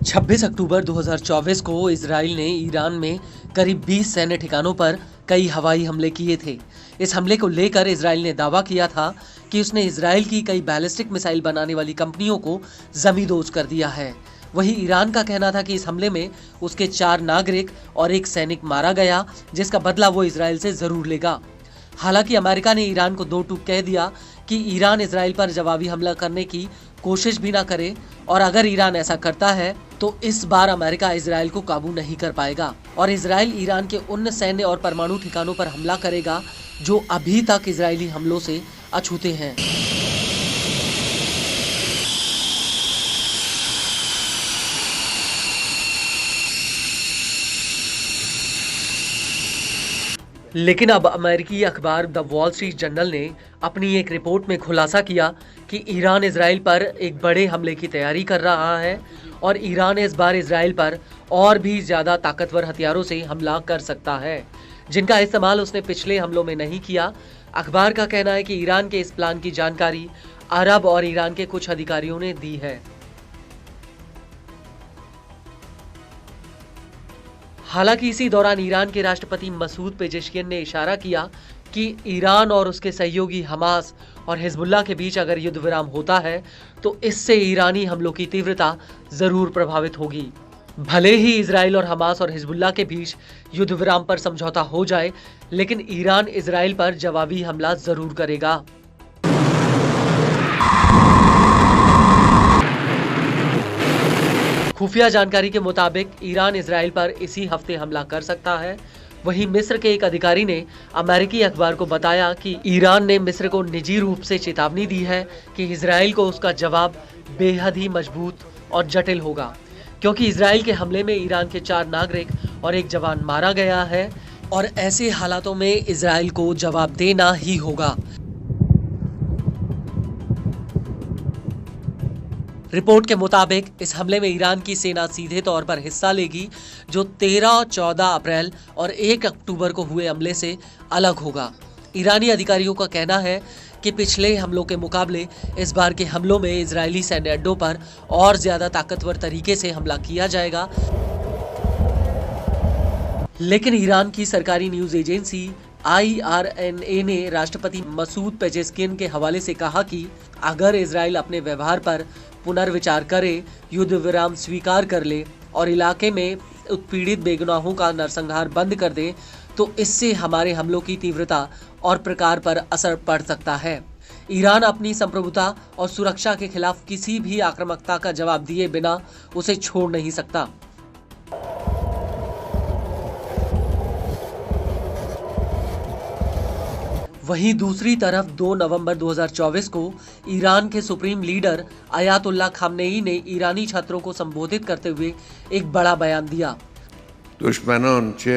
26 अक्टूबर 2024 को इजराइल ने ईरान में करीब 20 सैन्य ठिकानों पर कई हवाई हमले किए थे। इस हमले को लेकर इजराइल ने दावा किया था कि उसने इजराइल की कई बैलिस्टिक मिसाइल बनाने वाली कंपनियों को जमींदोज कर दिया है। वहीं ईरान का कहना था कि इस हमले में उसके 4 नागरिक और 1 सैनिक मारा गया, जिसका बदला वो इजराइल से जरूर लेगा। हालांकि अमेरिका ने ईरान को दो टूक कह दिया कि ईरान इजराइल पर जवाबी हमला करने की कोशिश भी ना करे, और अगर ईरान ऐसा करता है तो इस बार अमेरिका इजराइल को काबू नहीं कर पाएगा और इजराइल ईरान के उन सैन्य और परमाणु ठिकानों पर हमला करेगा जो अभी तक इजरायली हमलों से अछूते हैं। लेकिन अब अमेरिकी अखबार द वॉल स्ट्रीट जर्नल ने अपनी एक रिपोर्ट में खुलासा किया कि ईरान इजराइल पर एक बड़े हमले की तैयारी कर रहा है और ईरान इस बार इजराइल पर और भी ज्यादा ताकतवर हथियारों से हमला कर सकता है, जिनका इस्तेमाल उसने पिछले हमलों में नहीं किया। अखबार का कहना है कि ईरान के इस प्लान की जानकारी अरब और ईरान के कुछ अधिकारियों ने दी है। हालांकि इसी दौरान ईरान के राष्ट्रपति मसूद पेजेश्कियन ने इशारा किया कि ईरान और उसके सहयोगी हमास और हिजबुल्लाह के बीच अगर युद्ध विराम होता है तो इससे ईरानी हमलों की तीव्रता जरूर प्रभावित होगी। भले ही इजराइल और हमास और हिजबुल्लाह के बीच युद्ध विराम पर समझौता हो जाए, लेकिन ईरान इजराइल पर जवाबी हमला जरूर करेगा। खुफिया जानकारी के मुताबिक ईरान इजराइल पर इसी हफ्ते हमला कर सकता है। वहीं मिस्र के एक अधिकारी ने अमेरिकी अखबार को बताया कि ईरान ने मिस्र को निजी रूप से चेतावनी दी है कि इजराइल को उसका जवाब बेहद ही मजबूत और जटिल होगा, क्योंकि इजराइल के हमले में ईरान के 4 नागरिक और 1 जवान मारा गया है और ऐसे हालातों में इजराइल को जवाब देना ही होगा। रिपोर्ट के मुताबिक इस हमले में ईरान की सेना सीधे तौर पर हिस्सा लेगी, जो 13, 14 अप्रैल और 1 अक्टूबर को हुए हमले से अलग होगा। ईरानी अधिकारियों का कहना है कि पिछले हमलों के मुकाबले इस बार के हमलों में इजरायली सैन्य अड्डों पर और ज्यादा ताकतवर तरीके से हमला किया जाएगा। लेकिन ईरान की सरकारी न्यूज एजेंसी IRNA ने राष्ट्रपति मसूद पेजेश्कियन के हवाले से कहा कि अगर इजराइल अपने व्यवहार पर पुनर्विचार करे, युद्ध विराम स्वीकार कर ले और इलाके में उत्पीड़ित बेगुनाहों का नरसंहार बंद कर दे, तो इससे हमारे हमलों की तीव्रता और प्रकार पर असर पड़ सकता है। ईरान अपनी संप्रभुता और सुरक्षा के खिलाफ किसी भी आक्रामकता का जवाब दिए बिना उसे छोड़ नहीं सकता। वहीं दूसरी तरफ 2 नवंबर 2024 को ईरान के सुप्रीम लीडर अयातुल्लाह खामनेई ने ईरानी छात्रों को संबोधित करते हुए एक बड़ा बयान दिया। दुश्मनान चे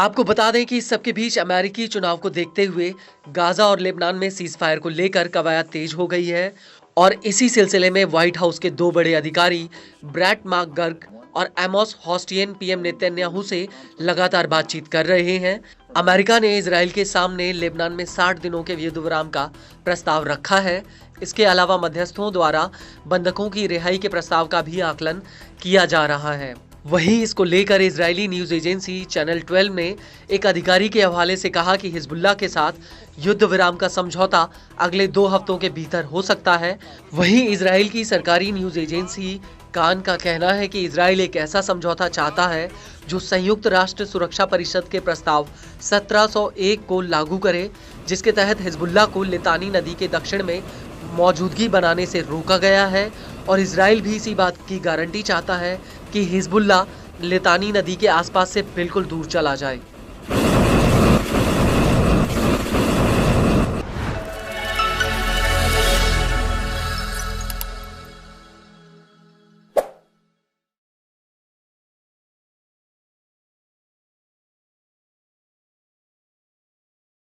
आपको बता दें कि इस सबके बीच अमेरिकी चुनाव को देखते हुए गाजा और लेबनान में सीज फायर को लेकर कवायद तेज हो गई है और इसी सिलसिले में व्हाइट हाउस के 2 बड़े अधिकारी ब्रैट मैकगर्क और एमोस होस्टियन पीएम नेतन्याहू से लगातार बातचीत कर रहे हैं। अमेरिका ने इजराइल के सामने लेबनान में 60 दिनों के युद्ध विराम का प्रस्ताव रखा है। इसके अलावा मध्यस्थों द्वारा बंधकों की रिहाई के प्रस्ताव का भी आकलन किया जा रहा है। वहीं इसको लेकर इजरायली न्यूज एजेंसी चैनल 12 ने एक अधिकारी के हवाले से कहा कि हिजबुल्लाह के साथ युद्ध विराम का समझौता अगले 2 हफ्तों के भीतर हो सकता है। वहीं इजराइल की सरकारी न्यूज एजेंसी कान का कहना है कि इजराइल एक ऐसा समझौता चाहता है जो संयुक्त राष्ट्र सुरक्षा परिषद के प्रस्ताव 1701 को लागू करे, जिसके तहत हिजबुल्लाह को लितानी नदी के दक्षिण में मौजूदगी बनाने से रोका गया है और इजराइल भी इसी बात की गारंटी चाहता है कि हिजबुल्लाह लितानी नदी के आसपास से बिल्कुल दूर चला जाए।